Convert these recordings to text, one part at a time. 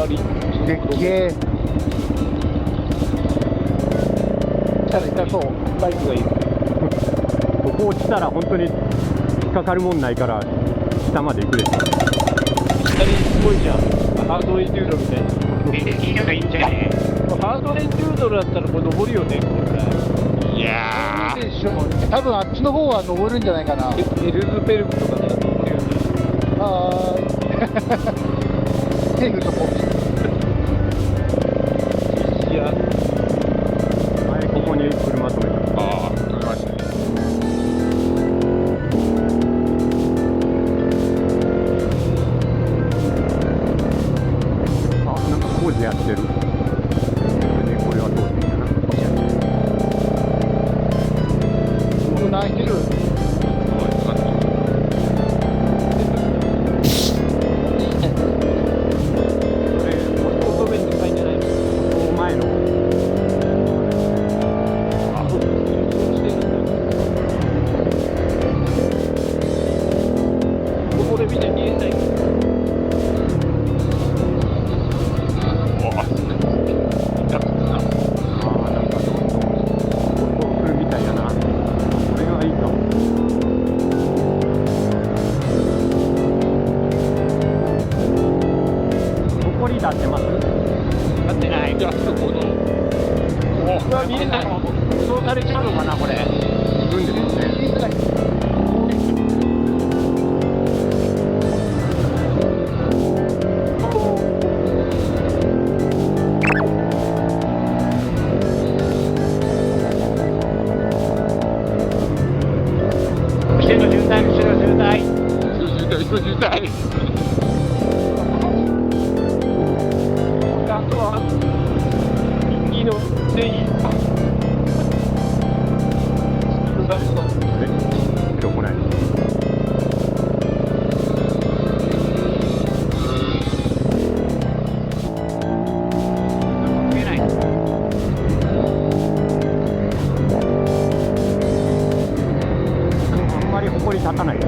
り。でっけえ。痛そう、バイクがいる。ここ落ちたら本当に引っかかるもんないから下まで行くでしょ。下にすごいじゃん。ハードエンデューロみたいな。いいのがいいんじゃね？ハードエンデューロだったらこれ登るよね、これぐらい。いやでしょ。多分あっちの方は登るんじゃないかな。エルズベルクとかなら登るよね。はーい。手振るとこ。いや、前ここに車止めた。ああ、止めましたね。あ、なんか工事やってる。これはどうでいいかな。泣いてる。求めて書いてないの。前の。あ、そうしてるんだ。これ見て見えない。おあ、痛くな。ああ、なんかどんどん来るみたいやな。これがいいかも。埃立ってます？立ってない。いや、この。おこれは見えない。そうされちゃうのかな、これ。行くんですよね。後ろ渋滞、後ろ渋滞。人渋滞。あとは、右のネギ。どこない。見えない。あんまり埃立たないよね。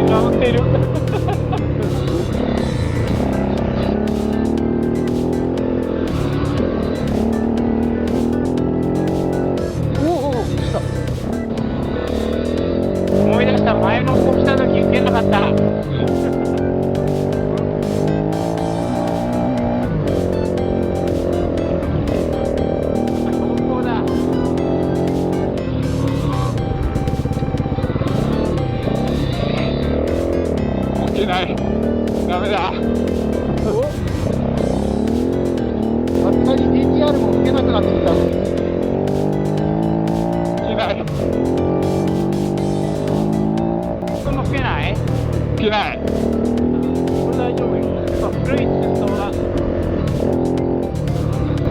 煽ってる。思い出した、前の子来た時言ってなかった。本当だ。置けない。ダメだ。あんなに DTR も吹けなくなってきた。置けない。これも吹けない？置けない。これ大丈夫よ。古い鉄道が。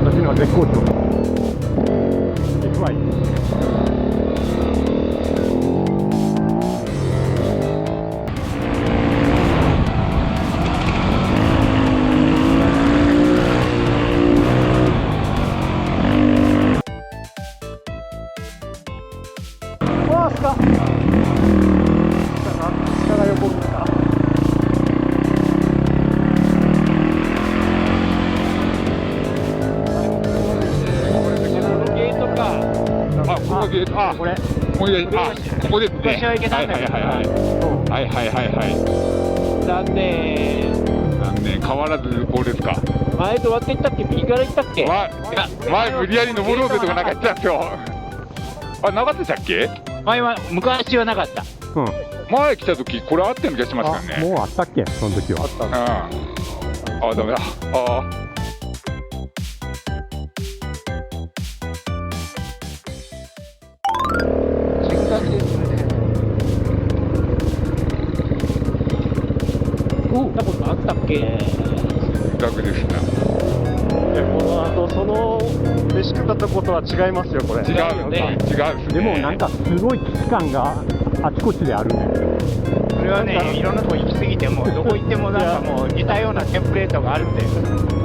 私のは絶好調。FI。わあ、スカ。下が横に来た。ゲートか。あ、ここがゲート。あ、これ。もういい。あ、ここですね。昔は行けたんだけど。はいはいはい。残念。残念。変わらずここですか。前どうやって行ったっけ？右から行ったっけ？前無理やり登ろうぜとかなんか言ってたんですよ。あ、なかったでしたっけ？前は昔はなかった。うん。前来た時これあったような気がしますからね。もうあったっけその時は。うん。あ、ダメだ。あ。せっかくですね。行ったことあったっけ？せっかくですな。この後とその飯食ったことは違いますよこれ。違うよね。違うですね。でもなんかすごい危機感があちこちであるんですよ。それはね、いろんなとこ行き過ぎても、どこ行ってもなんかもう似たようなテンプレートがあるんで。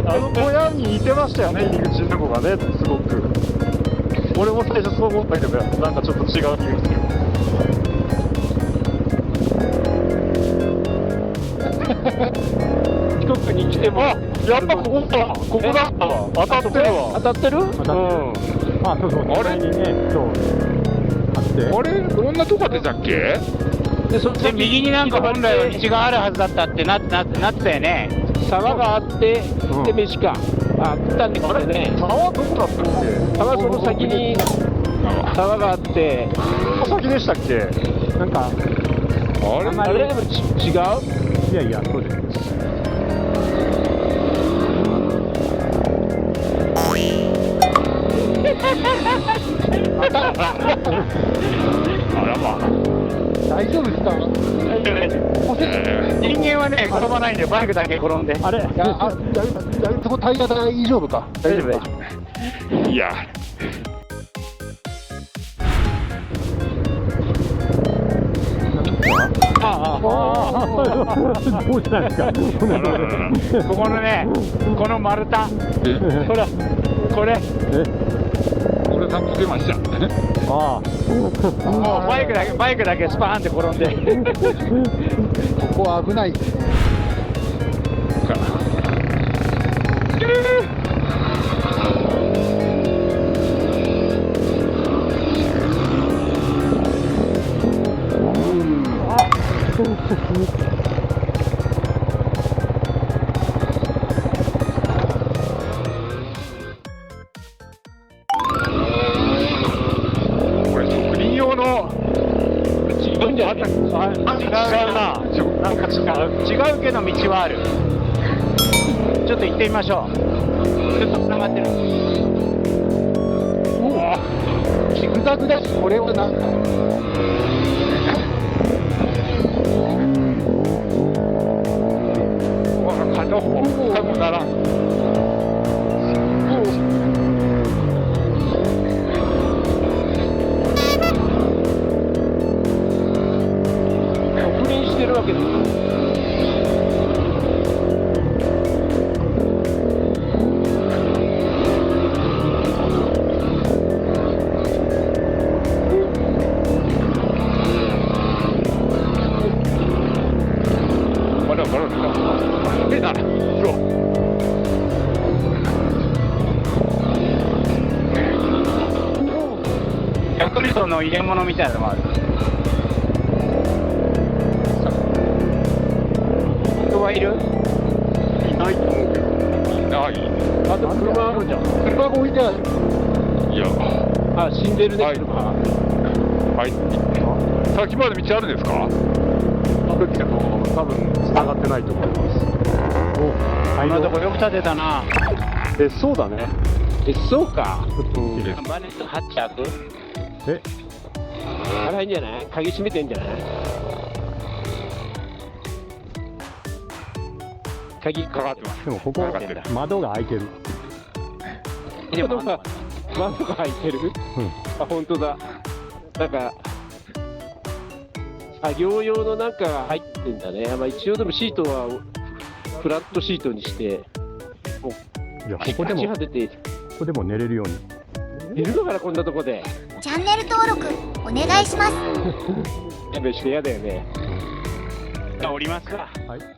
あの小屋に似てましたよね、入り口のとこがね、すごく。俺も最初そう思ったけど、なんかちょっと違う気がする。近くに来ても、あ、やっぱここだ、ここだったわ。当たってるわ。当たってる？あ、そうそう、あれ手前にね、そう、あって。あれどんなとこでしたっけ？で、そで、右になんか本来は道があるはずだったってなってたよね。沢があって、うんで、飯か。あ、食ったんで、これね。沢どこだったっけ？沢その先に沢があって、この先でしたっけ？なんか、あれあれでも違う？いやいや、そうです。あらまあ。大丈夫ですか？人間はね、転ばないんで、バイクだけ転んで。あれ、そこタイヤ大丈夫か？大丈夫、大丈夫。いや。どうしたんですか。ここのね、この丸太。ほら、これ。これ助けました。ああ、もうバイクだけスパーンって転んで。ここは危ない。これ職人用の。違うんじゃない？違うな。なんか違うけど道はある。ちょっと行ってみましょう。ちょっと繋がってる。ジグザグだし、これはなんか。片方多分ならん。不倫してるわけですよ。まだまだえな。そう。ヤクルトの入れ物みたいなのもある。人はいる？いないと思うけど。ない。あと車あるじゃん。車が置いてある。いや。あ、死んでるね、はい車。はい。先まで道あるんですか？歩きでも多分繋がってないと思います。こんなとこよく建てたな。そうだね。そうか。バネットハッチ開く？え、あれいいんじゃない？鍵閉めてんじゃない？鍵かかってます。でもここかかってる。窓が開いてる。窓が開いてる？あ、本当だ。なんか作業用のなんかが入ってんだね。まあ一応でもシートはフラットシートにして、いや、ここでも足が出てここでも寝れるように。いるのかな、こんなとこで。チャンネル登録お願いします。やべしてやだよね。降りますか。はい。